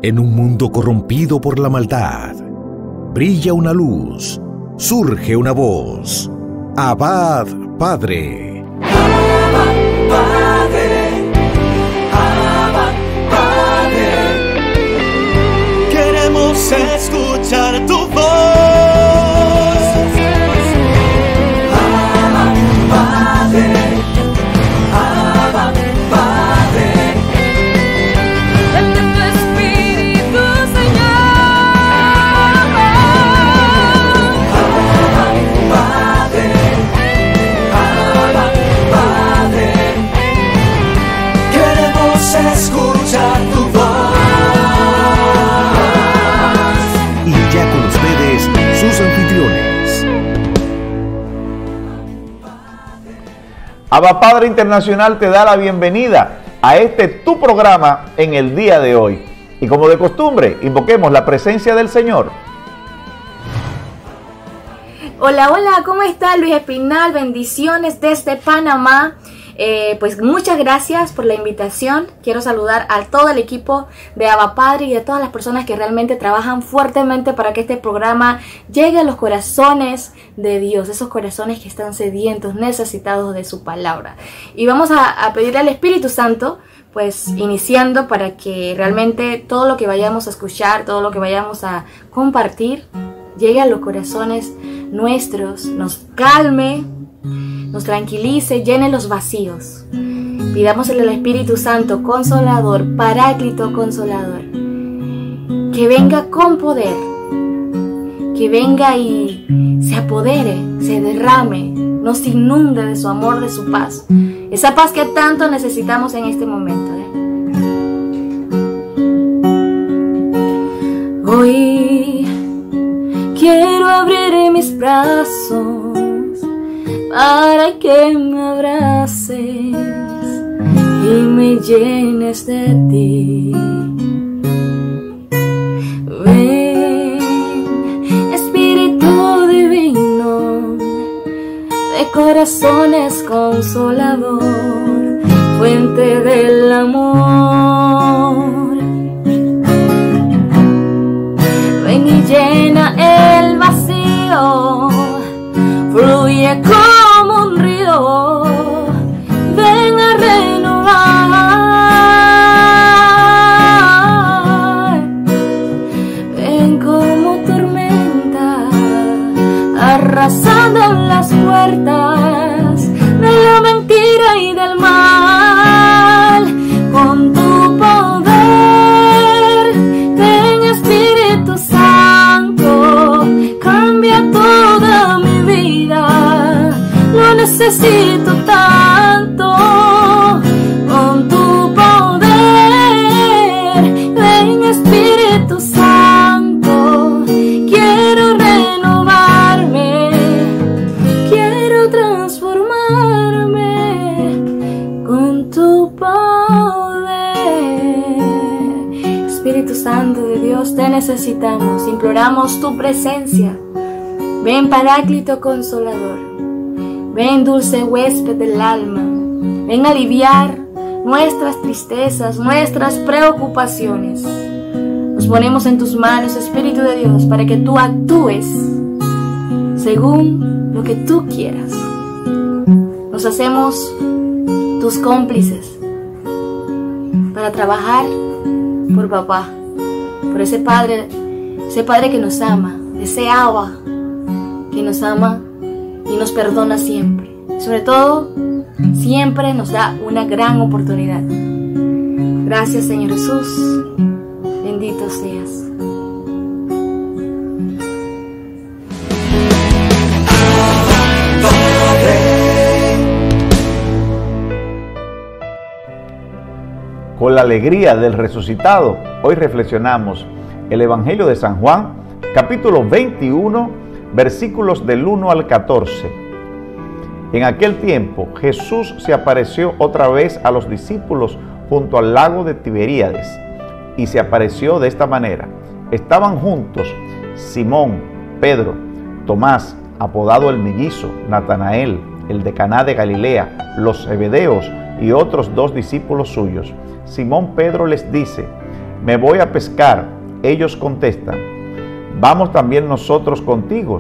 En un mundo corrompido por la maldad, brilla una luz, surge una voz. Abba, Padre. Abba, Padre. Abba, Padre. Queremos escuchar tu voz. Abba, Padre. Abba, Padre. Vete tu Espíritu, Señor. Abba, Padre. Abba, Padre. Queremos escuchar tu voz. Y ya con ustedes, sus anfitriones. Abba Padre Internacional te da la bienvenida a este tu programa en el día de hoy. Y como de costumbre, invoquemos la presencia del Señor. Hola, hola, ¿cómo está Luis Espinal? Bendiciones desde Panamá. Pues muchas gracias por la invitación. Quiero saludar a todo el equipo de Abba Padre y a todas las personas que realmente trabajan fuertemente para que este programa llegue a los corazones de Dios, esos corazones que están sedientos, necesitados de su palabra. Y vamos a pedirle al Espíritu Santo, pues iniciando para que realmente todo lo que vayamos a escuchar, todo lo que vayamos a compartir, llegue a los corazones nuestros, nos calme, nos tranquilice, llene los vacíos. Pidámosle al Espíritu Santo, Consolador, Paráclito Consolador, que venga con poder, que venga y se apodere, se derrame, nos inunde de su amor, de su paz. Esa paz que tanto necesitamos en este momento. Hoy quiero abrir mis brazos para que me abraces y me llenes de ti. Ven, Espíritu Divino, de corazones consolador, fuente del amor. Ven y llena el vacío, fluye como un río, ven a renovar. Ven como tormenta, arrasando las puertas de la mentira y del mal. Con tu poder, ven Espíritu Santo, cambia toda mi vida, lo necesito tanto. Con tu poder, ven Espíritu Santo, quiero renovarme, quiero transformarme con tu poder. Espíritu Santo de Dios, te necesitamos, imploramos tu presencia. Ven Paráclito Consolador, ven dulce huésped del alma, ven a aliviar nuestras tristezas, nuestras preocupaciones. Nos ponemos en tus manos, Espíritu de Dios, para que tú actúes según lo que tú quieras. Nos hacemos tus cómplices para trabajar por papá, por ese padre que nos ama, ese Abba que nos ama y nos perdona siempre. Sobre todo, siempre nos da una gran oportunidad. Gracias, Señor Jesús. Bendito seas. Con la alegría del resucitado, hoy reflexionamos el Evangelio de San Juan, capítulo 21, versículos del 1 al 14. En aquel tiempo, Jesús se apareció otra vez a los discípulos junto al lago de Tiberíades, y se apareció de esta manera. Estaban juntos Simón, Pedro, Tomás, apodado el mellizo, Natanael, el de Caná de Galilea, los Zebedeos y otros 2 discípulos suyos. Simón Pedro les dice: me voy a pescar. Ellos contestan, vamos también nosotros contigo.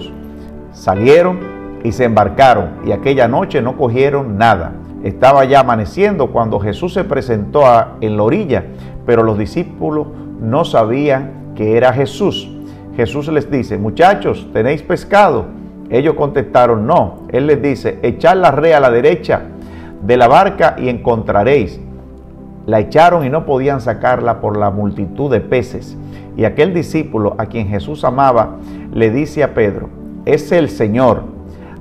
Salieron y se embarcaron, y aquella noche no cogieron nada. Estaba ya amaneciendo cuando Jesús se presentó en la orilla, pero los discípulos no sabían que era Jesús. Jesús les dice, muchachos, ¿tenéis pescado? Ellos contestaron, no. Él les dice, echad la red a la derecha de la barca y encontraréis. La echaron y no podían sacarla por la multitud de peces. Y aquel discípulo a quien Jesús amaba le dice a Pedro, es el Señor.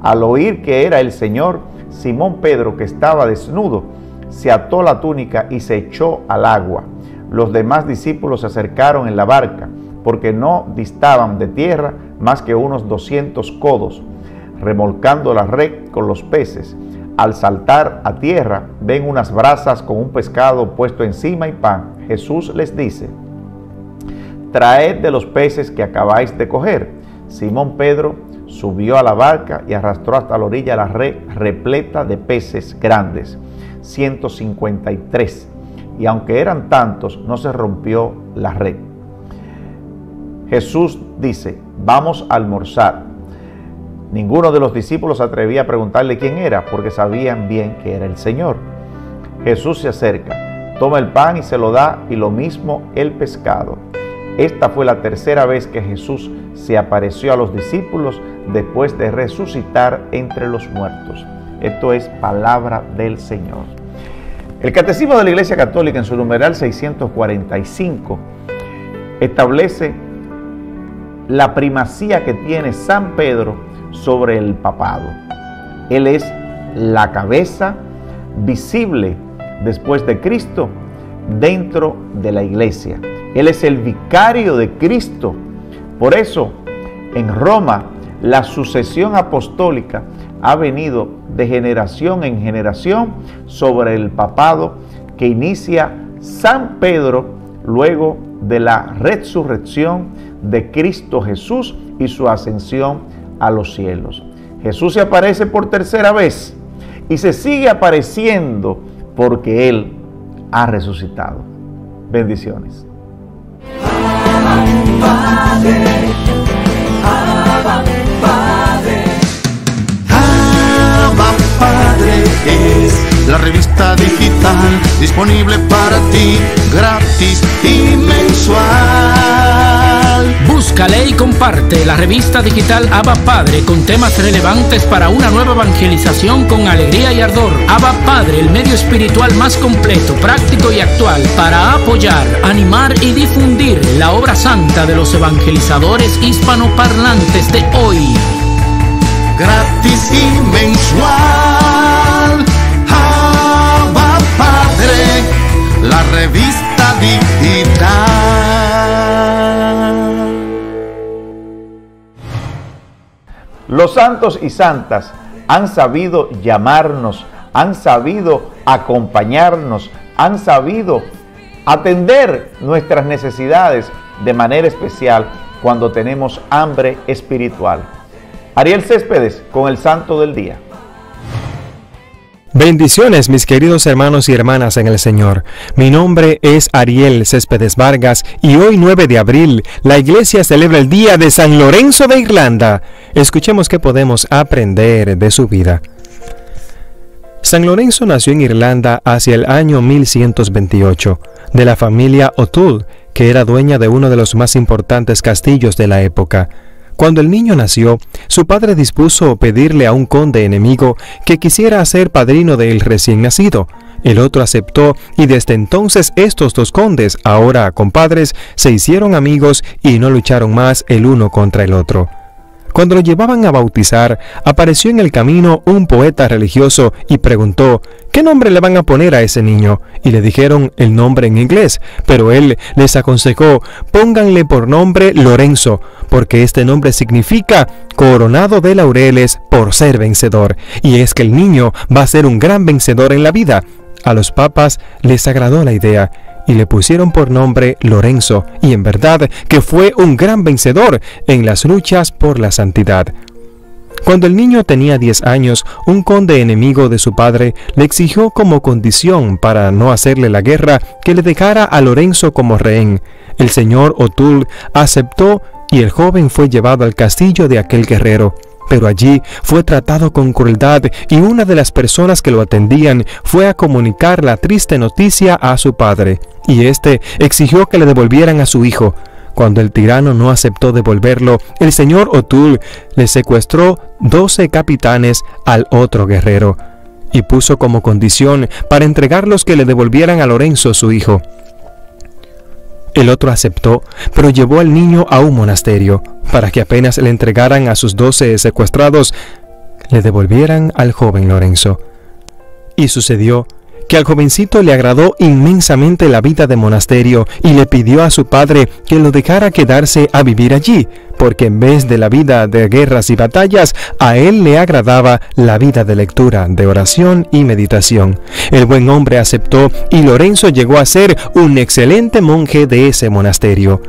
Al oír que era el Señor, Simón Pedro, que estaba desnudo, se ató la túnica y se echó al agua. Los demás discípulos se acercaron en la barca, porque no distaban de tierra más que unos 200 codos, remolcando la red con los peces. Al saltar a tierra, ven unas brasas con un pescado puesto encima y pan. Jesús les dice, traed de los peces que acabáis de coger. Simón Pedro subió a la barca y arrastró hasta la orilla la red repleta de peces grandes, 153, y aunque eran tantos, no se rompió la red. Jesús dice, vamos a almorzar. Ninguno de los discípulos se atrevía a preguntarle quién era, porque sabían bien que era el Señor. Jesús se acerca, toma el pan y se lo da, y lo mismo el pescado. Esta fue la tercera vez que Jesús se apareció a los discípulos después de resucitar entre los muertos. Esto es palabra del Señor. El Catecismo de la Iglesia Católica, en su numeral 645, establece la primacía que tiene San Pedro sobre el papado. Él es la cabeza visible después de Cristo dentro de la Iglesia. Él es el vicario de Cristo. Por eso, en Roma, la sucesión apostólica ha venido de generación en generación sobre el papado que inicia San Pedro luego de la resurrección de Cristo Jesús y su ascensión a los cielos. Jesús se aparece por tercera vez y se sigue apareciendo porque Él ha resucitado. Bendiciones. Padre, Abba, Padre. Abba Padre es la revista digital disponible para ti, gratis y mensual. Búscale y comparte la revista digital Abba Padre con temas relevantes para una nueva evangelización con alegría y ardor. Abba Padre, el medio espiritual más completo, práctico y actual para apoyar, animar y difundir la obra santa de los evangelizadores hispanoparlantes de hoy. Gratis y mensual. Abba Padre, la revista digital. Los santos y santas han sabido llamarnos, han sabido acompañarnos, han sabido atender nuestras necesidades de manera especial cuando tenemos hambre espiritual. Ariel Céspedes con el Santo del Día. Bendiciones, mis queridos hermanos y hermanas en el Señor. Mi nombre es Ariel Céspedes Vargas y hoy 9 de abril la Iglesia celebra el Día de San Lorenzo de Irlanda. Escuchemos qué podemos aprender de su vida. San Lorenzo nació en Irlanda hacia el año 1128, de la familia O'Toole, que era dueña de uno de los más importantes castillos de la época. Cuando el niño nació, su padre dispuso pedirle a un conde enemigo que quisiera ser padrino del recién nacido. El otro aceptó y desde entonces estos dos condes, ahora compadres, se hicieron amigos y no lucharon más el uno contra el otro. Cuando lo llevaban a bautizar, apareció en el camino un poeta religioso y preguntó, ¿qué nombre le van a poner a ese niño? Y le dijeron el nombre en inglés, pero él les aconsejó, pónganle por nombre Lorenzo, porque este nombre significa coronado de laureles por ser vencedor, y es que el niño va a ser un gran vencedor en la vida. A los papas les agradó la idea y le pusieron por nombre Lorenzo, y en verdad que fue un gran vencedor en las luchas por la santidad. Cuando el niño tenía 10 años, un conde enemigo de su padre le exigió como condición para no hacerle la guerra que le dejara a Lorenzo como rehén. El señor O'Toole aceptó y el joven fue llevado al castillo de aquel guerrero. Pero allí fue tratado con crueldad y una de las personas que lo atendían fue a comunicar la triste noticia a su padre, y éste exigió que le devolvieran a su hijo. Cuando el tirano no aceptó devolverlo, el señor O'Toole le secuestró 12 capitanes al otro guerrero y puso como condición para entregarlos que le devolvieran a Lorenzo su hijo. El otro aceptó, pero llevó al niño a un monasterio para que apenas le entregaran a sus 12 secuestrados, le devolvieran al joven Lorenzo. Y sucedió que al jovencito le agradó inmensamente la vida de monasterio y le pidió a su padre que lo dejara quedarse a vivir allí, porque en vez de la vida de guerras y batallas, a él le agradaba la vida de lectura, de oración y meditación. El buen hombre aceptó y Lorenzo llegó a ser un excelente monje de ese monasterio.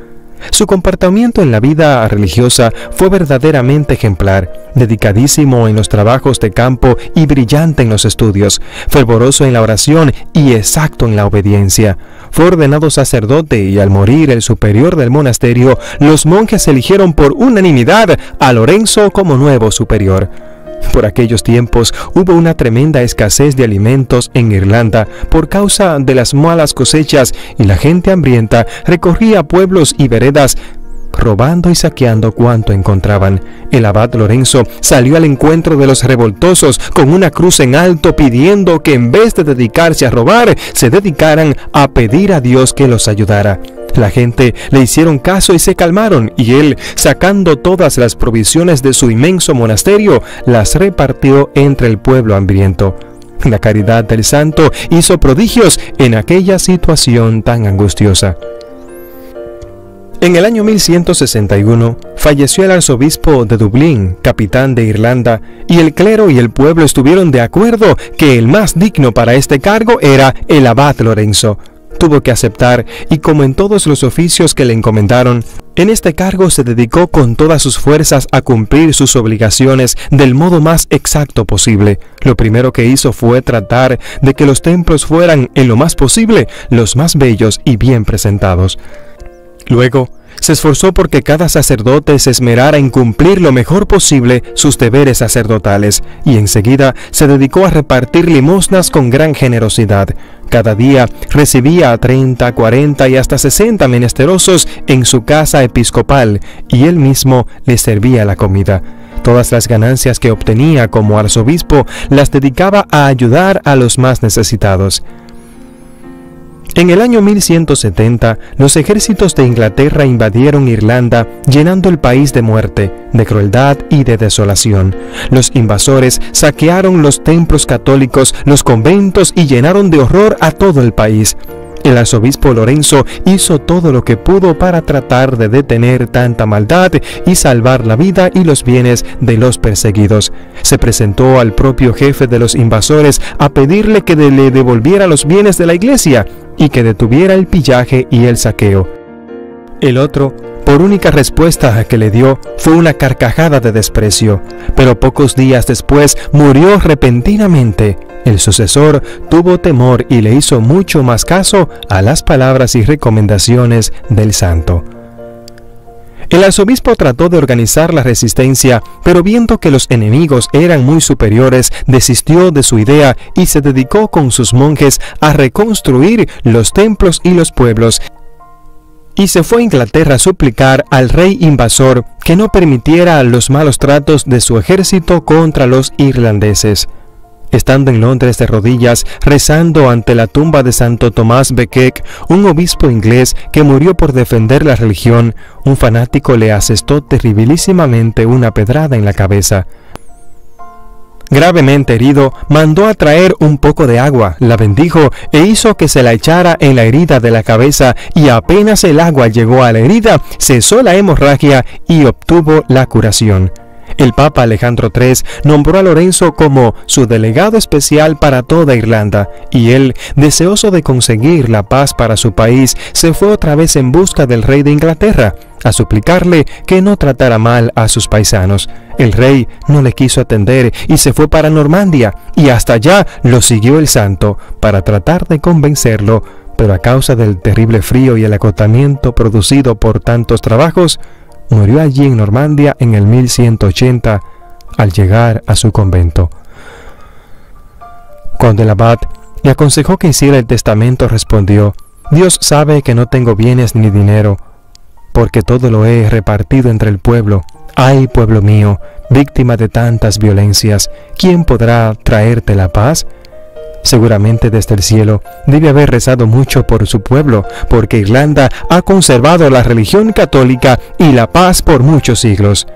Su comportamiento en la vida religiosa fue verdaderamente ejemplar, dedicadísimo en los trabajos de campo y brillante en los estudios, fervoroso en la oración y exacto en la obediencia. Fue ordenado sacerdote y al morir el superior del monasterio, los monjes eligieron por unanimidad a Lorenzo como nuevo superior. Por aquellos tiempos hubo una tremenda escasez de alimentos en Irlanda por causa de las malas cosechas y la gente hambrienta recorría pueblos y veredas robando y saqueando cuanto encontraban. El abad Lorenzo salió al encuentro de los revoltosos con una cruz en alto pidiendo que en vez de dedicarse a robar, se dedicaran a pedir a Dios que los ayudara. La gente le hicieron caso y se calmaron, y él, sacando todas las provisiones de su inmenso monasterio, las repartió entre el pueblo hambriento. La caridad del santo hizo prodigios en aquella situación tan angustiosa. En el año 1161 falleció el arzobispo de Dublín, capitán de Irlanda, y el clero y el pueblo estuvieron de acuerdo que el más digno para este cargo era el abad Lorenzo. Tuvo que aceptar, y como en todos los oficios que le encomendaron, en este cargo se dedicó con todas sus fuerzas a cumplir sus obligaciones del modo más exacto posible. Lo primero que hizo fue tratar de que los templos fueran, en lo más posible, los más bellos y bien presentados. Luego, se esforzó porque cada sacerdote se esmerara en cumplir lo mejor posible sus deberes sacerdotales, y enseguida se dedicó a repartir limosnas con gran generosidad. Cada día recibía a 30, 40 y hasta 60 menesterosos en su casa episcopal, y él mismo les servía la comida. Todas las ganancias que obtenía como arzobispo las dedicaba a ayudar a los más necesitados. En el año 1170, los ejércitos de Inglaterra invadieron Irlanda, llenando el país de muerte, de crueldad y de desolación. Los invasores saquearon los templos católicos, los conventos y llenaron de horror a todo el país. El arzobispo Lorenzo hizo todo lo que pudo para tratar de detener tanta maldad y salvar la vida y los bienes de los perseguidos. Se presentó al propio jefe de los invasores a pedirle que le devolviera los bienes de la iglesia y que detuviera el pillaje y el saqueo. El otro, por única respuesta que le dio, fue una carcajada de desprecio, pero pocos días después murió repentinamente. El sucesor tuvo temor y le hizo mucho más caso a las palabras y recomendaciones del santo. El arzobispo trató de organizar la resistencia, pero viendo que los enemigos eran muy superiores, desistió de su idea y se dedicó con sus monjes a reconstruir los templos y los pueblos, y se fue a Inglaterra a suplicar al rey invasor que no permitiera los malos tratos de su ejército contra los irlandeses. Estando en Londres de rodillas, rezando ante la tumba de Santo Tomás Becket, un obispo inglés que murió por defender la religión, un fanático le asestó terribilísimamente una pedrada en la cabeza. Gravemente herido, mandó a traer un poco de agua, la bendijo e hizo que se la echara en la herida de la cabeza, y apenas el agua llegó a la herida, cesó la hemorragia y obtuvo la curación. El Papa Alejandro III nombró a Lorenzo como su delegado especial para toda Irlanda, y él, deseoso de conseguir la paz para su país, se fue otra vez en busca del rey de Inglaterra, a suplicarle que no tratara mal a sus paisanos. El rey no le quiso atender y se fue para Normandia, y hasta allá lo siguió el santo para tratar de convencerlo, pero a causa del terrible frío y el agotamiento producido por tantos trabajos, murió allí en Normandia en el 1180 al llegar a su convento. Cuando el abad le aconsejó que hiciera el testamento, respondió: Dios sabe que no tengo bienes ni dinero, porque todo lo he repartido entre el pueblo. Ay, pueblo mío, víctima de tantas violencias, ¿quién podrá traerte la paz? Seguramente desde el cielo debe haber rezado mucho por su pueblo, porque Irlanda ha conservado la religión católica y la paz por muchos siglos.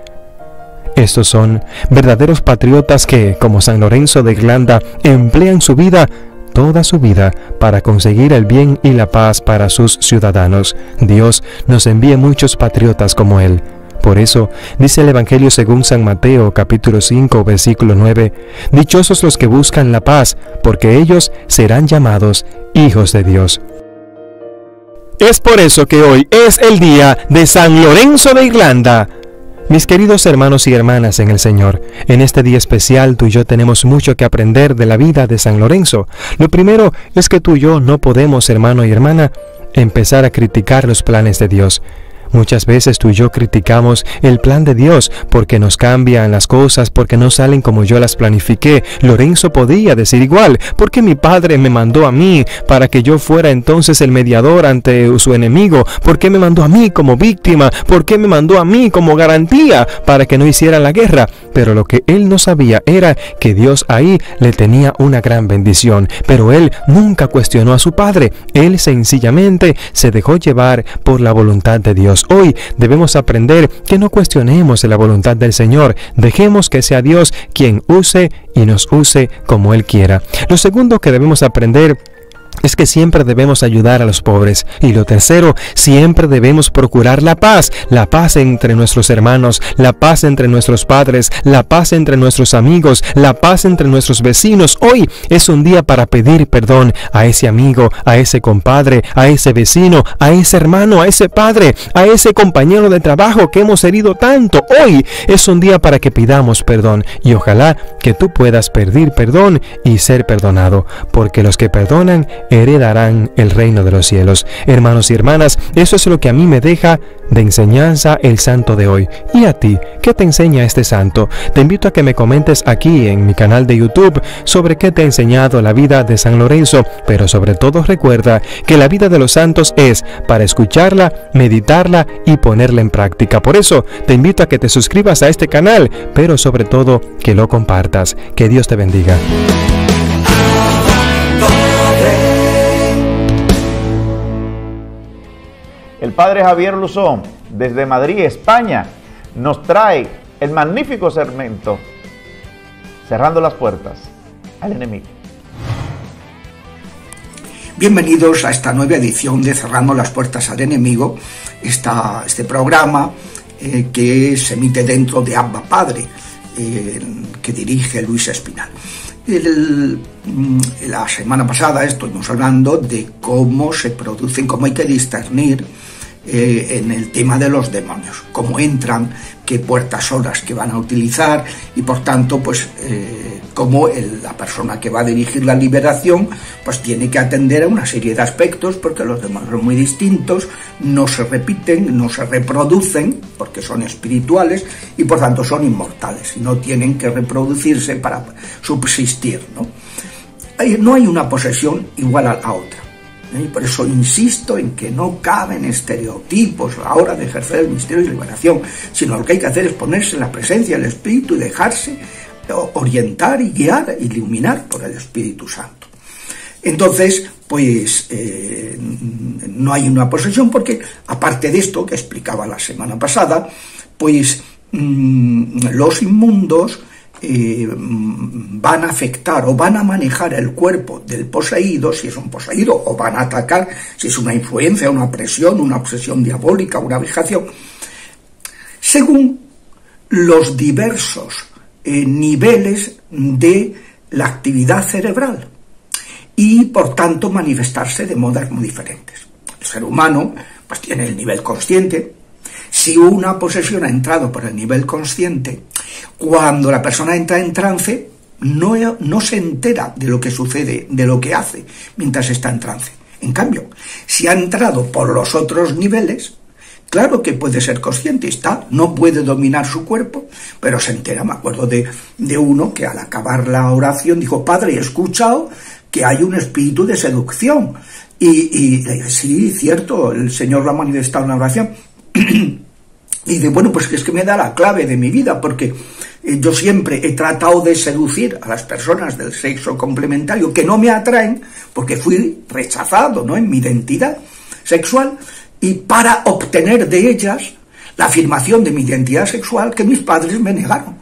Estos son verdaderos patriotas que, como San Lorenzo de Irlanda, emplean su vida, toda su vida, para conseguir el bien y la paz para sus ciudadanos. Dios nos envíe muchos patriotas como él. Por eso, dice el Evangelio según San Mateo, capítulo 5, versículo 9, dichosos los que buscan la paz, porque ellos serán llamados hijos de Dios. Es por eso que hoy es el día de San Lorenzo de Irlanda. Mis queridos hermanos y hermanas en el Señor, en este día especial tú y yo tenemos mucho que aprender de la vida de San Lorenzo. Lo primero es que tú y yo no podemos, hermano y hermana, empezar a criticar los planes de Dios. Muchas veces tú y yo criticamos el plan de Dios porque nos cambian las cosas, porque no salen como yo las planifiqué. Lorenzo podía decir igual: porque mi padre me mandó a mí para que yo fuera entonces el mediador ante su enemigo. ¿Por qué me mandó a mí como víctima? ¿Por qué me mandó a mí como garantía para que no hiciera la guerra? Pero lo que él no sabía era que Dios ahí le tenía una gran bendición. Pero él nunca cuestionó a su padre. Él sencillamente se dejó llevar por la voluntad de Dios. Hoy debemos aprender que no cuestionemos la voluntad del Señor. Dejemos que sea Dios quien use y nos use como Él quiera. Lo segundo que debemos aprender es que siempre debemos ayudar a los pobres. Y lo tercero, siempre debemos procurar la paz entre nuestros hermanos, la paz entre nuestros padres, la paz entre nuestros amigos, la paz entre nuestros vecinos. Hoy es un día para pedir perdón a ese amigo, a ese compadre, a ese vecino, a ese hermano, a ese padre, a ese compañero de trabajo que hemos herido tanto. Hoy es un día para que pidamos perdón, y ojalá que tú puedas pedir perdón y ser perdonado, porque los que perdonan heredarán el reino de los cielos. Hermanos y hermanas, eso es lo que a mí me deja de enseñanza el santo de hoy. ¿Y a ti? ¿Qué te enseña este santo? Te invito a que me comentes aquí en mi canal de YouTube sobre qué te ha enseñado la vida de San Lorenzo, pero sobre todo recuerda que la vida de los santos es para escucharla, meditarla y ponerla en práctica. Por eso te invito a que te suscribas a este canal, pero sobre todo que lo compartas. Que Dios te bendiga. El Padre Javier Luzón, desde Madrid, España, nos trae el magnífico segmento Cerrando las puertas al enemigo. Bienvenidos a esta nueva edición de Cerrando las puertas al enemigo, este programa que se emite dentro de Abba Padre, que dirige Luis Espinal. La semana pasada estuvimos hablando de cómo se producen, cómo hay que discernir en el tema de los demonios, cómo entran, qué puertas son las que van a utilizar, y por tanto pues cómo la persona que va a dirigir la liberación pues tiene que atender a una serie de aspectos, porque los demonios son muy distintos, no se repiten, no se reproducen porque son espirituales y por tanto son inmortales y no tienen que reproducirse para subsistir, ¿no? No hay una posesión igual a la otra. Y por eso insisto en que no caben estereotipos a la hora de ejercer el misterio de liberación, sino lo que hay que hacer es ponerse en la presencia del Espíritu y dejarse orientar y guiar, iluminar por el Espíritu Santo. Entonces, pues no hay una posesión porque, aparte de esto que explicaba la semana pasada, pues los inmundos van a afectar o van a manejar el cuerpo del poseído, si es un poseído, o van a atacar si es una influencia, una presión, una obsesión diabólica, una vejación, según los diversos niveles de la actividad cerebral y por tanto manifestarse de modos muy diferentes. El ser humano pues tiene el nivel consciente. Si una posesión ha entrado por el nivel consciente, cuando la persona entra en trance no se entera de lo que sucede, de lo que hace mientras está en trance. En cambio, si ha entrado por los otros niveles, claro que puede ser consciente, no puede dominar su cuerpo, pero se entera. Me acuerdo de uno que al acabar la oración dijo: Padre, he escuchado que hay un espíritu de seducción. Y le dije: sí, cierto, el Señor lo ha manifestado en la oración. Y dice: bueno, pues es que me da la clave de mi vida, porque yo siempre he tratado de seducir a las personas del sexo complementario que no me atraen, porque fui rechazado, ¿no?, en mi identidad sexual, y para obtener de ellas la afirmación de mi identidad sexual que mis padres me negaron.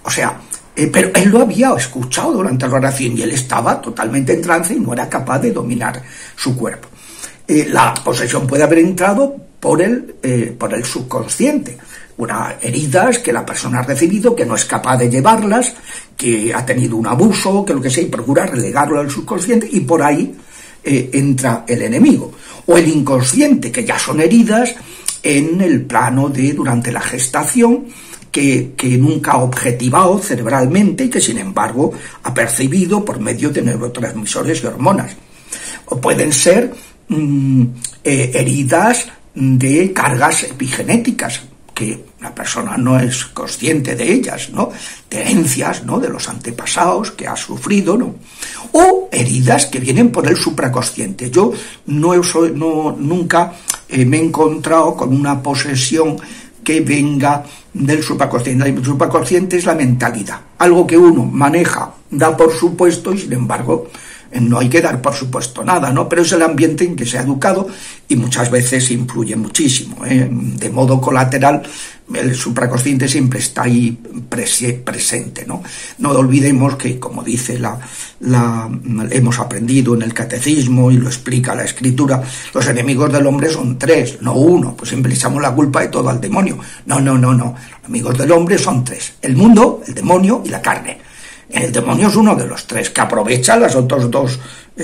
O sea, pero él lo había escuchado durante la oración y él estaba totalmente en trance y no era capaz de dominar su cuerpo. La posesión puede haber entrado por el subconsciente. Heridas que la persona ha recibido, que no es capaz de llevarlas, que ha tenido un abuso, que lo que sea, y procura relegarlo al subconsciente, y por ahí entra el enemigo. O el inconsciente, que ya son heridas en el plano de durante la gestación, que nunca ha objetivado cerebralmente y que sin embargo ha percibido por medio de neurotransmisores y hormonas. O pueden ser heridas de cargas epigenéticas, que la persona no es consciente de ellas, ¿no? De herencias, ¿no?, de los antepasados que ha sufrido, ¿no? O heridas que vienen por el supraconsciente. Yo nunca me he encontrado con una posesión que venga del supraconsciente. El supraconsciente es la mentalidad, algo que uno maneja, da por supuesto, y sin embargo no hay que dar por supuesto nada, ¿no? Pero es el ambiente en que se ha educado y muchas veces influye muchísimo, de modo colateral. El supraconsciente siempre está ahí presente, ¿no? No olvidemos que, como dice hemos aprendido en el catecismo y lo explica la escritura, los enemigos del hombre son 3, no 1, pues siempre le echamos la culpa de todo al demonio. No. Los enemigos del hombre son 3: el mundo, el demonio y la carne. El demonio es uno de los 3 que aprovecha los otros 2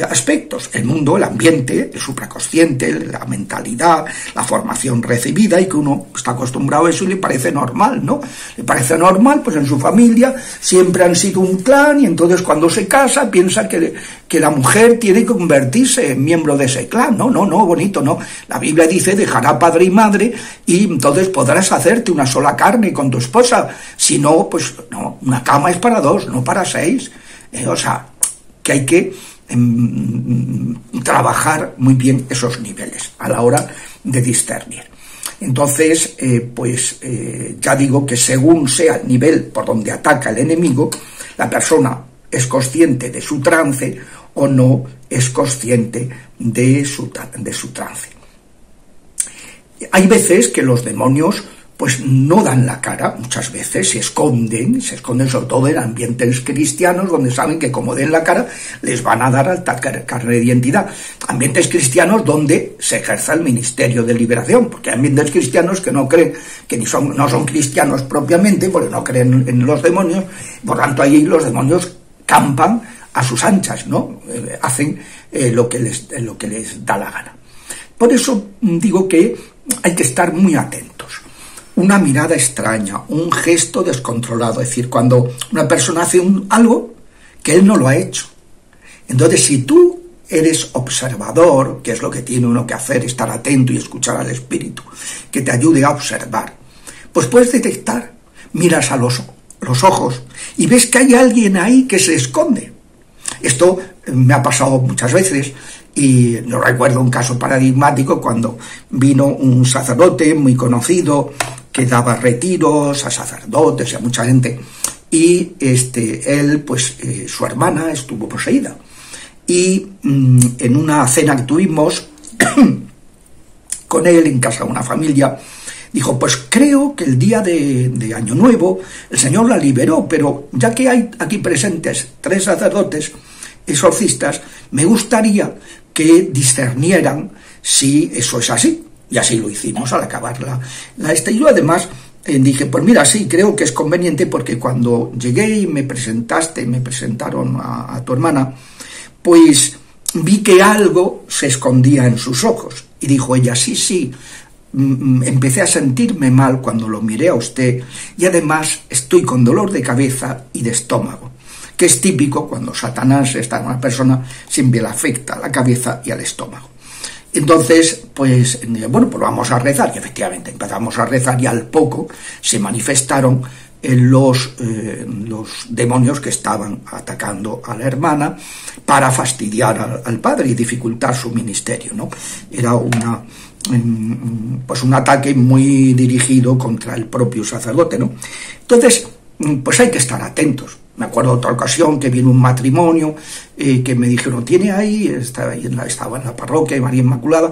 aspectos: el mundo, el ambiente, el supraconsciente, la mentalidad, la formación recibida, y que uno está acostumbrado a eso y le parece normal, ¿no? Le parece normal, pues en su familia siempre han sido un clan, y entonces cuando se casa piensa que la mujer tiene que convertirse en miembro de ese clan. No, bonito, no. La Biblia dice: dejará padre y madre y entonces podrás hacerte una sola carne con tu esposa. Si no, pues no, una cama es para 2, no para 6. O sea, que hay que trabajar muy bien esos niveles a la hora de discernir. Entonces, ya digo que según sea el nivel por donde ataca el enemigo, la persona es consciente de su trance o no es consciente de su trance. Hay veces que los demonios pues no dan la cara, muchas veces se esconden sobre todo en ambientes cristianos, donde saben que como den la cara les van a dar alta carne de identidad. Ambientes cristianos donde se ejerza el ministerio de liberación, porque hay ambientes cristianos que no creen, que no son cristianos propiamente, porque no creen en los demonios, por tanto ahí los demonios campan a sus anchas, ¿no? Hacen lo que les da la gana. Por eso digo que hay que estar muy atentos. Una mirada extraña, un gesto descontrolado, es decir, cuando una persona hace algo que él no lo ha hecho. Entonces, si tú eres observador, que es lo que tiene uno que hacer, estar atento y escuchar al espíritu, que te ayude a observar, pues puedes detectar, miras a los ojos y ves que hay alguien ahí que se esconde. Esto me ha pasado muchas veces. Y no recuerdo un caso paradigmático cuando vino un sacerdote muy conocido que daba retiros a sacerdotes y a mucha gente, y él, su hermana estuvo poseída, y en una cena que tuvimos con él en casa de una familia, dijo: pues creo que el día de Año Nuevo el Señor la liberó, pero ya que hay aquí presentes 3 sacerdotes exorcistas, me gustaría que discernieran si eso es así. Y así lo hicimos al acabar y yo además dije, pues mira, sí, creo que es conveniente, porque cuando llegué y me presentaron a tu hermana, pues vi que algo se escondía en sus ojos. Y dijo ella, sí, empecé a sentirme mal cuando lo miré a usted, y además estoy con dolor de cabeza y de estómago, que es típico cuando Satanás está en una persona, siempre le afecta a la cabeza y al estómago. Entonces, pues, bueno, pues vamos a rezar. Y efectivamente empezamos a rezar, y al poco se manifestaron los demonios que estaban atacando a la hermana para fastidiar al padre y dificultar su ministerio, ¿no? Era pues un ataque muy dirigido contra el propio sacerdote, ¿no? Entonces, pues hay que estar atentos. Me acuerdo de otra ocasión que vino un matrimonio que me dijeron, tiene ahí, estaba en la parroquia de María Inmaculada,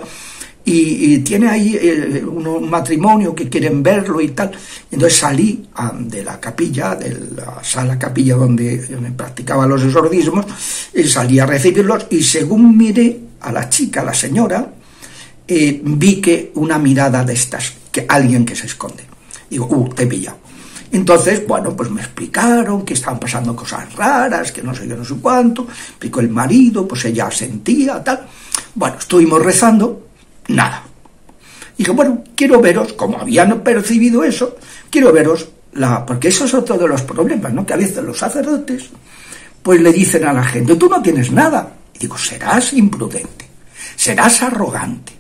y tiene ahí un matrimonio que quieren verlo y tal. Entonces salí de la capilla, de la sala capilla donde practicaba los exorcismos, salí a recibirlos, y según miré a la chica, a la señora, vi que una mirada de estas, que alguien que se esconde. Digo, te he pillado. Entonces, bueno, pues me explicaron que estaban pasando cosas raras, que no sé qué, no sé cuánto. Explicó el marido, pues ella sentía, tal. Bueno, estuvimos rezando, nada. Dije, bueno, quiero veros, como habían percibido eso, quiero veros, porque eso es otro de los problemas, ¿no? Que a veces los sacerdotes, pues le dicen a la gente, tú no tienes nada. Y digo, serás imprudente, serás arrogante,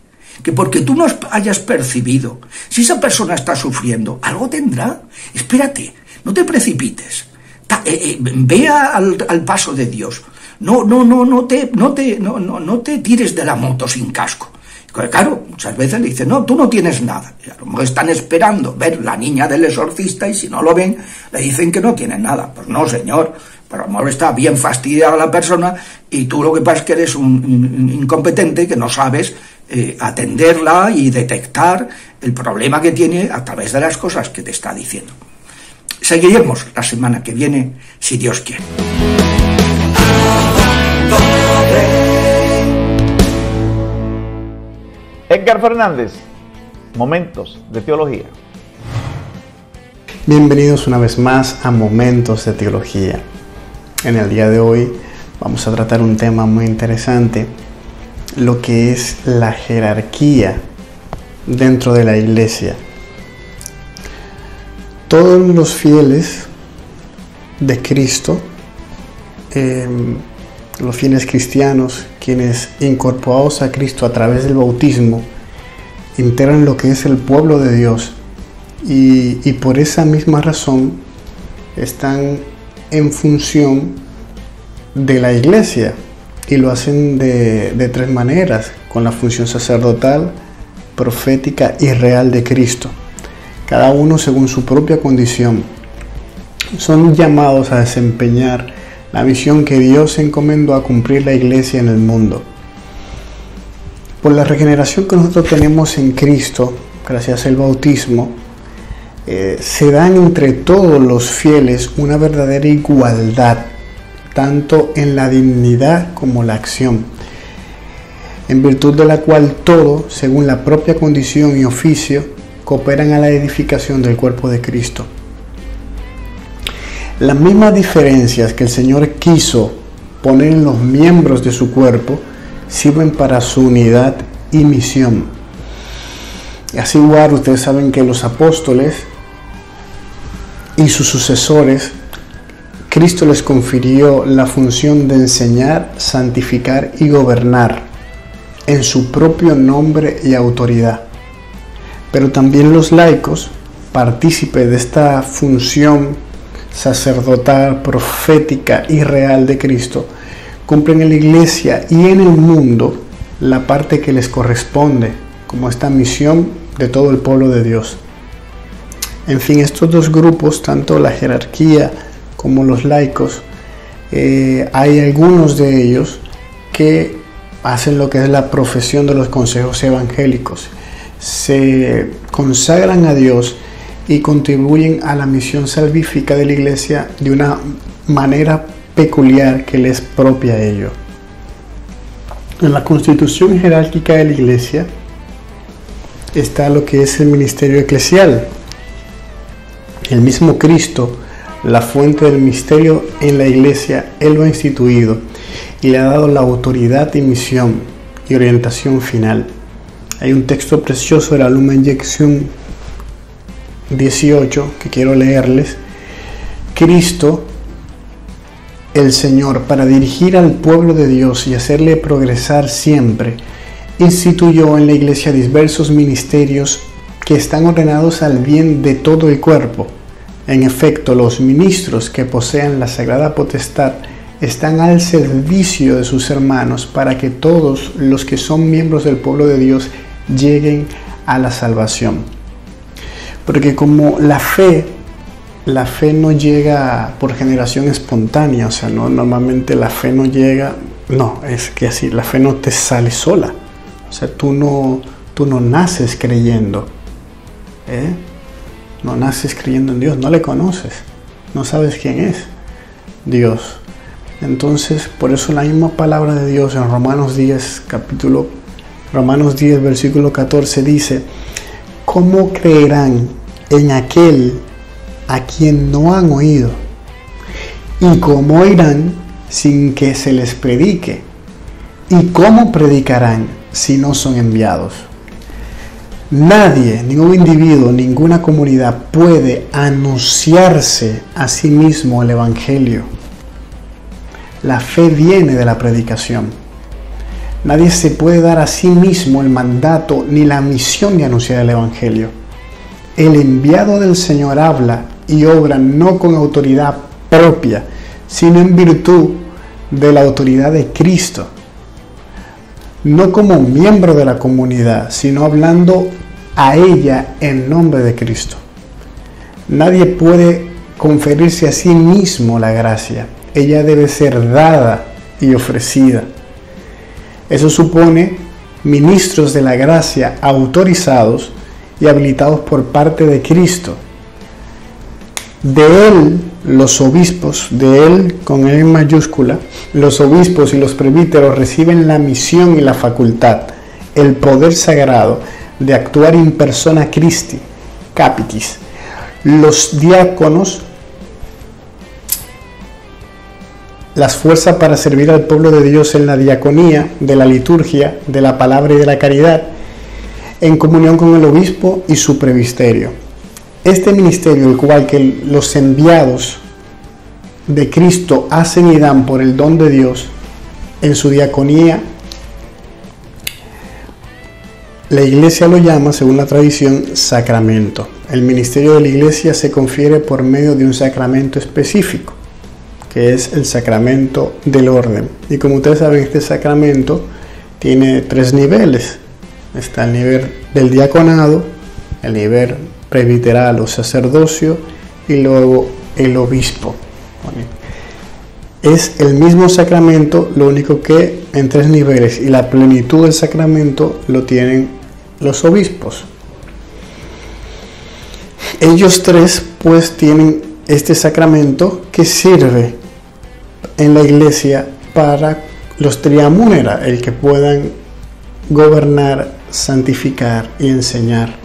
que porque tú no hayas percibido, si esa persona está sufriendo, algo tendrá. Espérate, no te precipites, ve al paso de Dios, no te tires de la moto sin casco. Claro, muchas veces le dicen, no, tú no tienes nada. Y a lo mejor están esperando ver la niña del exorcista, y si no lo ven, le dicen que no tienen nada. Pues no, señor, pero a lo mejor está bien fastidiada la persona, y tú lo que pasa es que eres un incompetente, que no sabes atenderla y detectar el problema que tiene a través de las cosas que te está diciendo. Seguiremos la semana que viene, si Dios quiere. Edgar Fernández, Momentos de Teología. Bienvenidos una vez más a Momentos de Teología. En el día de hoy vamos a tratar un tema muy interesante, lo que es la jerarquía dentro de la iglesia. Todos los fieles de Cristo, los fieles cristianos, quienes incorporados a Cristo a través del bautismo, integran lo que es el pueblo de Dios, y por esa misma razón están en función de la iglesia, y lo hacen de tres maneras: con la función sacerdotal, profética y real de Cristo, cada uno según su propia condición. Son llamados a desempeñar la misión que Dios encomendó a cumplir la iglesia en el mundo. Por la regeneración que nosotros tenemos en Cristo, gracias al bautismo, se dan entre todos los fieles una verdadera igualdad, tanto en la dignidad como la acción, en virtud de la cual todos, según la propia condición y oficio, cooperan a la edificación del cuerpo de Cristo. Las mismas diferencias que el Señor quiso poner en los miembros de su cuerpo sirven para su unidad y misión. Así igual, ustedes saben que los apóstoles y sus sucesores, Cristo les confirió la función de enseñar, santificar y gobernar en su propio nombre y autoridad. Pero también los laicos, partícipes de esta función sacerdotal, profética y real de Cristo, cumplen en la iglesia y en el mundo la parte que les corresponde, como esta misión de todo el pueblo de Dios. En fin, estos dos grupos, tanto la jerarquía como los laicos, hay algunos de ellos que hacen lo que es la profesión de los consejos evangélicos, se consagran a Dios y contribuyen a la misión salvífica de la iglesia de una manera peculiar que les es propia a ellos. En la constitución jerárquica de la iglesia está lo que es el ministerio eclesial, El mismo Cristo, la fuente del misterio en la iglesia, Él lo ha instituido y le ha dado la autoridad y misión y orientación final. Hay un texto precioso de la Lumen Gentium 18 que quiero leerles. Cristo, el Señor, para dirigir al pueblo de Dios y hacerle progresar siempre, instituyó en la iglesia diversos ministerios que están ordenados al bien de todo el cuerpo. En efecto, los ministros que posean la sagrada potestad están al servicio de sus hermanos para que todos los que son miembros del pueblo de Dios lleguen a la salvación. Porque como la fe no llega por generación espontánea, o sea, no, normalmente la fe no llega, no, es que así, la fe no te sale sola. O sea, tú no naces creyendo, no naces creyendo en Dios, no le conoces, no sabes quién es Dios. Entonces, por eso la misma palabra de Dios en Romanos 10, versículo 14 dice: ¿cómo creerán en aquel a quien no han oído? ¿Y cómo oirán sin que se les predique? ¿Y cómo predicarán si no son enviados? Nadie, ningún individuo, ninguna comunidad puede anunciarse a sí mismo el Evangelio. La fe viene de la predicación. Nadie se puede dar a sí mismo el mandato ni la misión de anunciar el Evangelio. El enviado del Señor habla y obra no con autoridad propia, sino en virtud de la autoridad de Cristo. No como miembro de la comunidad, sino hablando a ella en nombre de Cristo. Nadie puede conferirse a sí mismo la gracia. Ella debe ser dada y ofrecida. Eso supone ministros de la gracia autorizados y habilitados por parte de Cristo. De Él, los obispos, de Él con E mayúscula, los obispos y los presbíteros reciben la misión y la facultad, el poder sagrado de actuar in persona Christi, capitis. Los diáconos, las fuerzas para servir al pueblo de Dios en la diaconía, de la liturgia, de la palabra y de la caridad, en comunión con el obispo y su presbiterio. Este ministerio, el cual que los enviados de Cristo hacen y dan por el don de Dios en su diaconía, la iglesia lo llama, según la tradición, sacramento. El ministerio de la iglesia se confiere por medio de un sacramento específico, que es el sacramento del orden. Y como ustedes saben, este sacramento tiene 3 niveles. Está el nivel del diaconado, el nivel presbiteral o sacerdocio y luego el obispo. Es el mismo sacramento, lo único que en 3 niveles, y la plenitud del sacramento lo tienen los obispos. Ellos 3 pues tienen este sacramento que sirve en la iglesia para los triamúnera, el que puedan gobernar, santificar y enseñar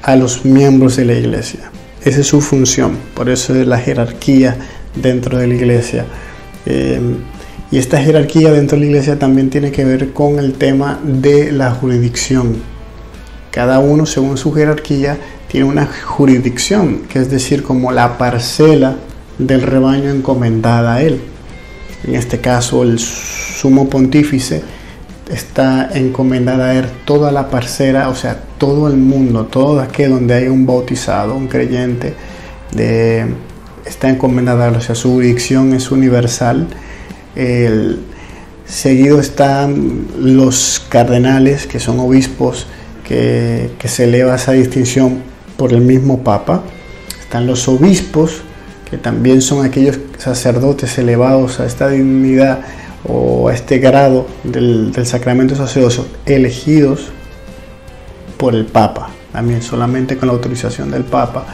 a los miembros de la iglesia. Esa es su función, por eso es la jerarquía dentro de la iglesia. Y esta jerarquía dentro de la iglesia también tiene que ver con el tema de la jurisdicción. Cada uno, según su jerarquía, tiene una jurisdicción, que es decir, como la parcela del rebaño encomendada a él. En este caso, el sumo pontífice está encomendada a él toda la parcela, o sea, todo el mundo, todo aquel donde hay un bautizado, un creyente, está encomendada a él, o sea, su jurisdicción es universal. Seguido están los cardenales, que son obispos, que se eleva esa distinción por el mismo Papa. Están los obispos, que también son aquellos sacerdotes elevados a esta dignidad o a este grado del sacramento sacerdocio, elegidos por el Papa, también solamente con la autorización del Papa.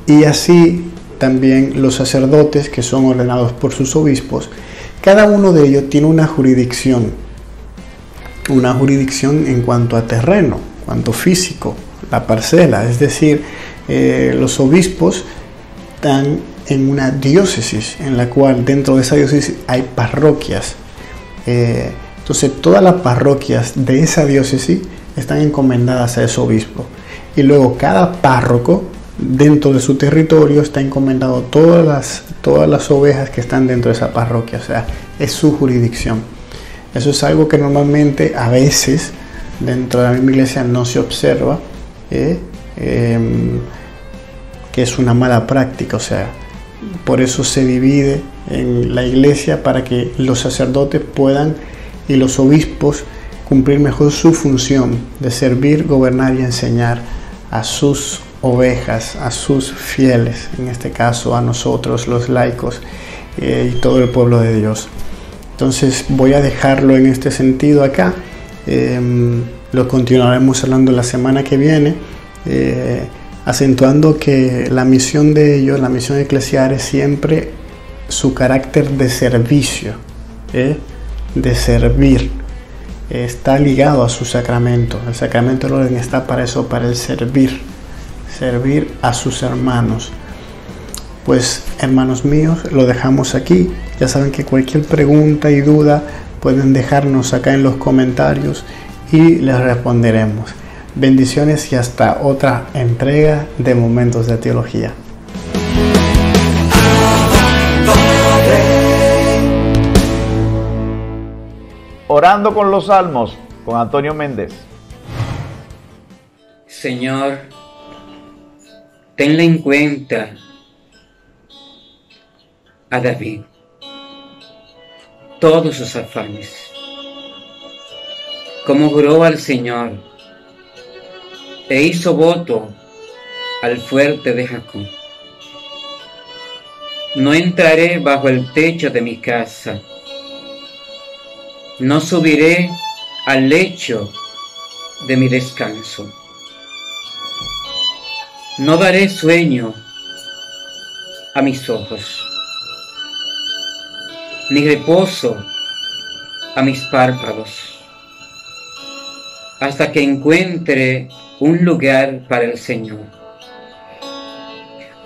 Y así también los sacerdotes, que son ordenados por sus obispos. Cada uno de ellos tiene una jurisdicción en cuanto a terreno, en cuanto físico, la parcela, es decir, los obispos están en una diócesis en la cual dentro de esa diócesis hay parroquias. Entonces todas las parroquias de esa diócesis están encomendadas a ese obispo, y luego cada párroco dentro de su territorio está encomendado todas las ovejas que están dentro de esa parroquia, o sea, es su jurisdicción. Eso es algo que normalmente a veces dentro de la misma iglesia no se observa, que es una mala práctica. O sea, por eso se divide en la iglesia, para que los sacerdotes puedan y los obispos cumplir mejor su función de servir, gobernar y enseñar a sus ovejas, a sus fieles, en este caso a nosotros los laicos y todo el pueblo de Dios. Entonces voy a dejarlo en este sentido acá. Lo continuaremos hablando la semana que viene, acentuando que la misión de ellos, la misión eclesial, es siempre su carácter de servicio, de servir. Está ligado a su sacramento. El sacramento del orden está para eso, para el servir a sus hermanos. Pues, hermanos míos, lo dejamos aquí. Ya saben que cualquier pregunta y duda pueden dejarnos acá en los comentarios y les responderemos. Bendiciones y hasta otra entrega de Momentos de Teología. Orando con los Salmos, con Antonio Méndez. Señor, tenle en cuenta a David, todos sus afanes, como juró al Señor e hizo voto al fuerte de Jacob. No entraré bajo el techo de mi casa, no subiré al lecho de mi descanso, no daré sueño a mis ojos, ni reposo a mis párpados, hasta que encuentre un lugar para el Señor,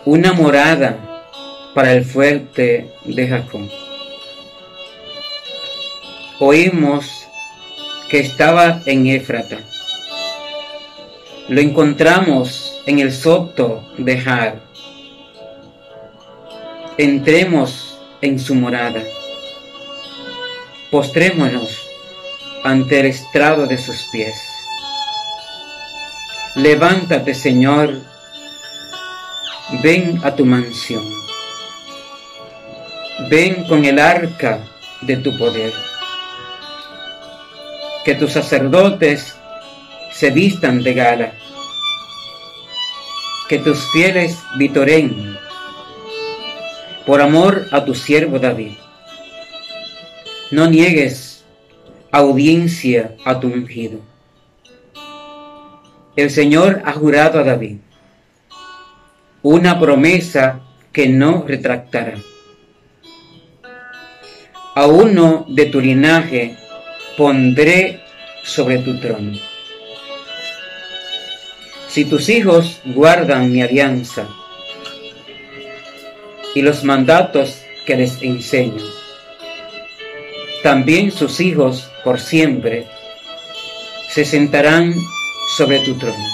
una morada para el fuerte de Jacob. Oímos que estaba en Éfrata, lo encontramos en el soto de Jar. Entremos en su morada, postrémonos ante el estrado de sus pies. Levántate, Señor, ven a tu mansión, ven con el arca de tu poder. Que tus sacerdotes se vistan de gala, que tus fieles vitoren por amor a tu siervo David. No niegues audiencia a tu ungido. El Señor ha jurado a David una promesa que no retractará. A uno de tu linaje pondré sobre tu trono. Si tus hijos guardan mi alianza y los mandatos que les enseño, también sus hijos por siempre se sentarán sobre tu trono.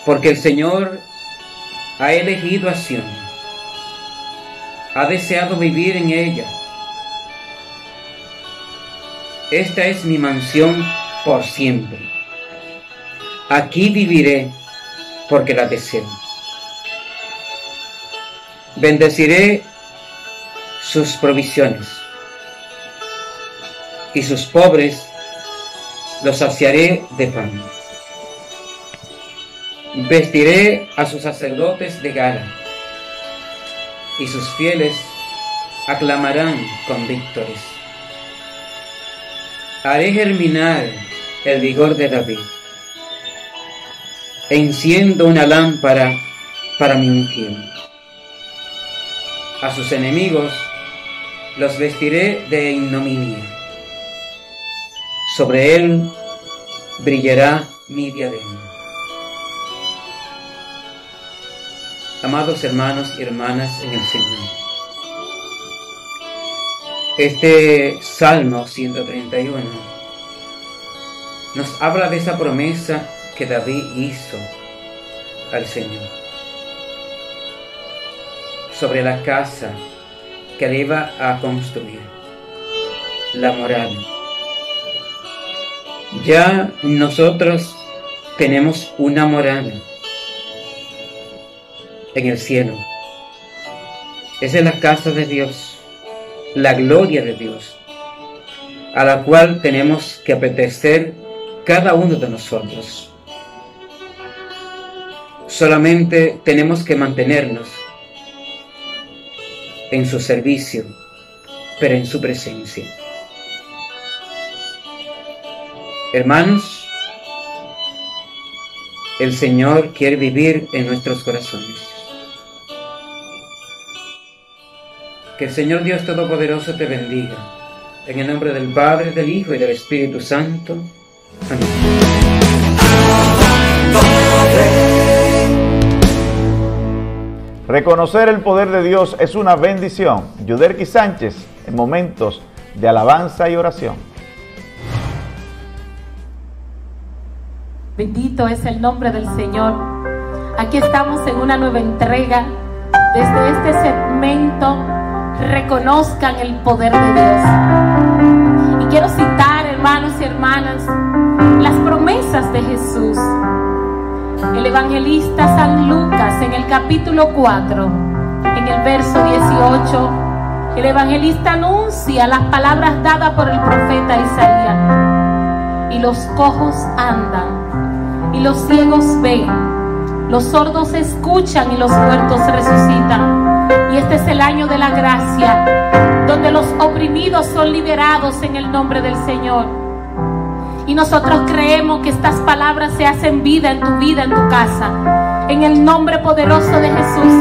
Porque el Señor ha elegido a Sión, ha deseado vivir en ella. Esta es mi mansión por siempre. Aquí viviré porque la deseo. Bendeciré sus provisiones y sus pobres los saciaré de pan. Vestiré a sus sacerdotes de gala y sus fieles aclamarán con víctores. Haré germinar el vigor de David. Enciendo una lámpara para mi ungido. A sus enemigos los vestiré de ignominia. Sobre él brillará mi diadema. Amados hermanos y hermanas en el Señor, este Salmo 131 nos habla de esa promesa que David hizo al Señor sobre la casa que le iba a construir, la morada. Ya nosotros tenemos una morada en el cielo. Esa es la casa de Dios, la gloria de Dios, a la cual tenemos que apetecer cada uno de nosotros. Solamente tenemos que mantenernos en su servicio, pero en su presencia. Hermanos, el Señor quiere vivir en nuestros corazones. Que el Señor Dios Todopoderoso te bendiga. En el nombre del Padre, del Hijo y del Espíritu Santo. Amén. Reconocer el poder de Dios es una bendición. Yuderki Sánchez, en momentos de alabanza y oración. Bendito es el nombre del Señor. Aquí estamos en una nueva entrega. Desde este segmento, reconozcan el poder de Dios. Y quiero citar, hermanos y hermanas, las promesas de Jesús. El evangelista San Lucas, en el capítulo 4, en el verso 18, el evangelista anuncia las palabras dadas por el profeta Isaías. Y los cojos andan, y los ciegos ven, los sordos escuchan y los muertos resucitan. Y este es el año de la gracia, donde los oprimidos son liberados en el nombre del Señor. Y nosotros creemos que estas palabras se hacen vida, en tu casa, en el nombre poderoso de Jesús.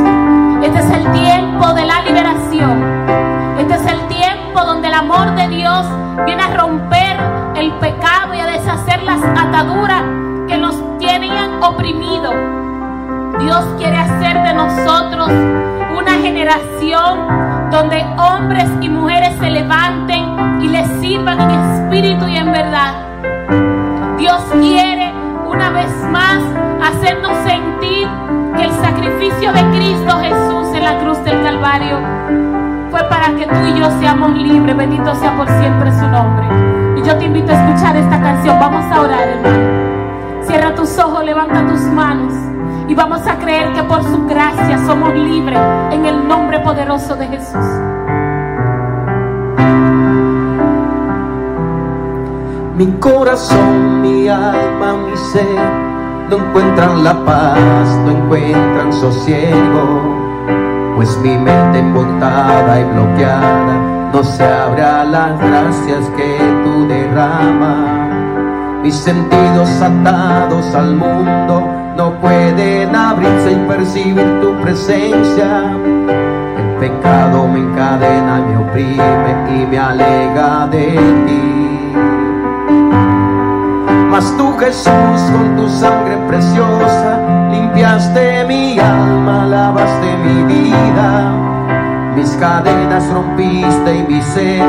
Este es el tiempo de la liberación. Este es el tiempo donde el amor de Dios viene a romper el pecado y a deshacer las ataduras que nos tenían oprimidos. Dios quiere hacer de nosotros una generación donde hombres y mujeres se levanten y le sirvan en espíritu y en verdad. Dios quiere una vez más hacernos sentir que el sacrificio de Cristo Jesús en la cruz del Calvario fue para que tú y yo seamos libres. Bendito sea por siempre su nombre. Y yo te invito a escuchar esta canción. Vamos a orar, hermano. Cierra tus ojos, levanta tus manos y vamos a creer que por su gracia somos libres en el nombre poderoso de Jesús. Mi corazón, mi alma, mi ser no encuentran la paz, no encuentran sosiego, pues mi mente embottada y bloqueada no se abre a las gracias que tú derramas. Mis sentidos atados al mundo no pueden abrirse y percibir tu presencia. El pecado me encadena, me oprime y me aleja de ti. Mas tú, Jesús, con tu sangre preciosa limpiaste mi alma, lavaste mi vida. Mis cadenas rompiste y mi ser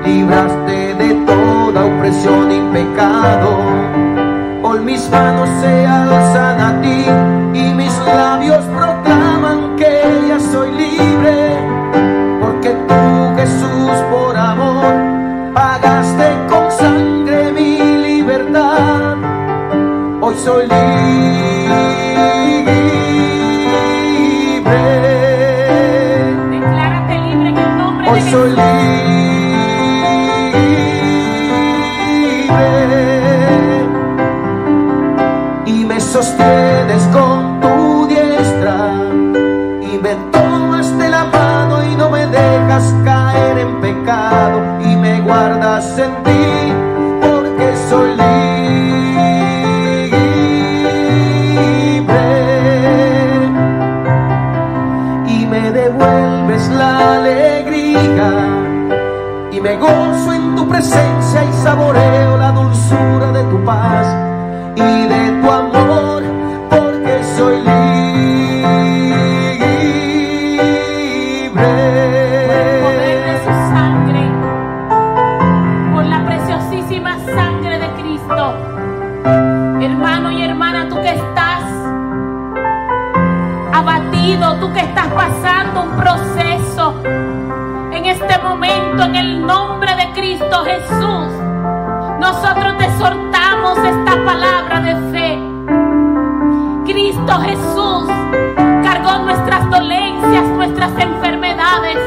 libraste de toda opresión y pecado. Hoy mis manos se alzan a ti y mis labios proclaman que ya soy libre, porque tú, Jesús, por amor pagaste con sangre mi libertad. Hoy soy libre. Declárate libre en el nombre de Jesús. Hoy soy libre. Y me sostienes con tu diestra y me tomas de la mano y no me dejas caer en pecado y me guardas en ti, porque soy libre. Y me devuelves la alegría y me gozo en tu presencia y saboreo la dulzura de tu paz. herido, tú que estás pasando un proceso, en este momento, en el nombre de Cristo Jesús, nosotros te exhortamos esta palabra de fe. Cristo Jesús cargó nuestras dolencias, nuestras enfermedades.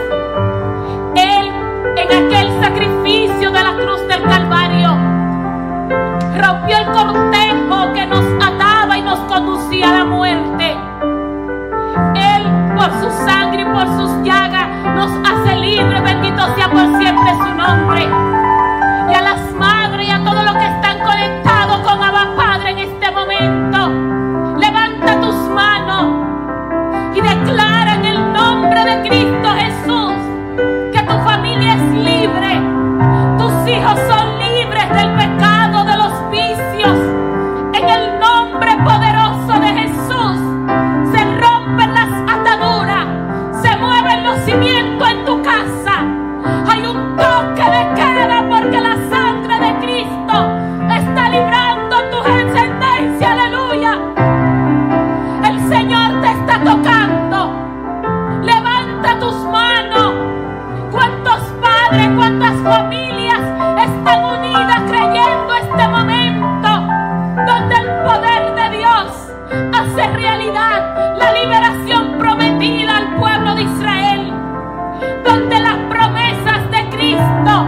Él, en aquel sacrificio de la cruz del Calvario, rompió el cortejo que nos ataba y nos conducía a la muerte. Él, por su sangre y por sus llagas, nos hace libres. Bendito sea por siempre su nombre. Y a las madres y a todos los que están conectados con Abba Padre en este momento, levanta tus manos y declara en el nombre de Cristo Jesús que tu familia es libre, tus hijos son libres del pecado, de los vicios. En el nombre poderoso de Jesús se rompen las ataduras, se mueven los cimientos en tu casa. Hay un toque de queda porque la sangre de Cristo está librando tu descendencia. Aleluya. El Señor te está tocando. Levanta tus manos. ¿Cuántos padres, cuántas familias están unidas creyendo este momento donde el poder de Dios hace realidad la liberación prometida al pueblo de Israel? Donde las promesas de Cristo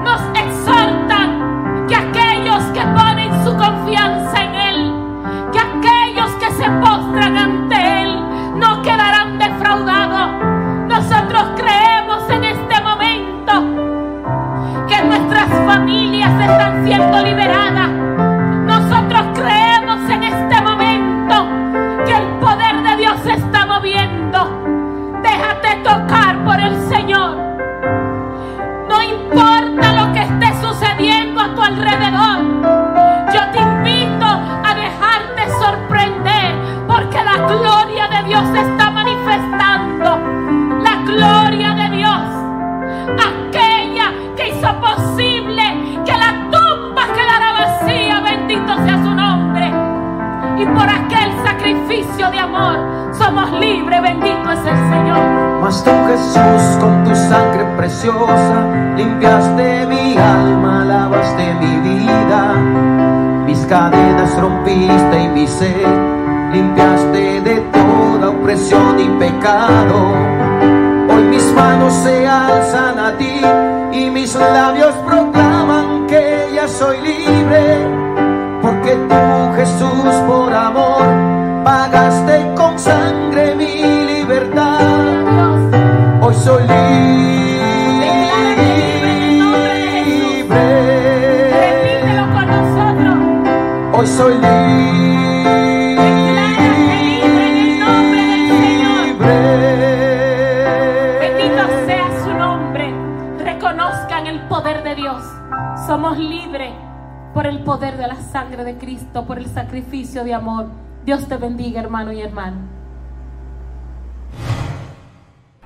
nos exhortan que aquellos que ponen su confianza en Él, que aquellos que se postran ante Él, no quedarán defraudados. Nosotros creemos en este momento que nuestras familias están siendo liberadas. Nosotros creemos en este momento que el poder de Dios se está moviendo. Déjate tocar por el Señor. No importa lo que esté sucediendo a tu alrededor, yo te invito a dejarte sorprender, porque la gloria de Dios se está manifestando. La gloria de Dios, aquella que hizo posible que la tumba quedara vacía, bendito sea su nombre. Y por aquel sacrificio de amor somos libres, bendito es el Señor. Mas tú, Jesús, con tu sangre preciosa, limpiaste mi alma, lavaste mi vida. Mis cadenas rompiste y mi sed, limpiaste de toda opresión y pecado. Hoy mis manos se alzan a ti y mis labios proclaman que ya soy libre. Porque tú, Jesús, por amor, pagaste con sangre mi libertad. Hoy soy libre. Repítelo con nosotros. Hoy soy libre. En el nombre del Señor. Bendito sea su nombre. Reconozcan el poder de Dios. Somos libres por el poder de la sangre de Cristo, por el sacrificio de amor. Dios te bendiga, hermano y hermana.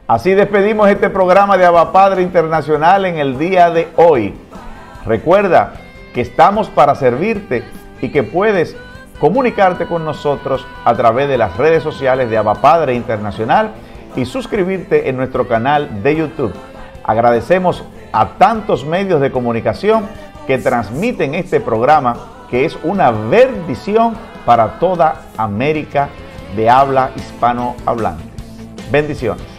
Así despedimos este programa de Abba Padre Internacional en el día de hoy. Recuerda que estamos para servirte y que puedes comunicarte con nosotros a través de las redes sociales de Abba Padre Internacional y suscribirte en nuestro canal de YouTube. Agradecemos a tantos medios de comunicación que transmiten este programa, que es una bendición para toda América de habla hispanohablante. Bendiciones.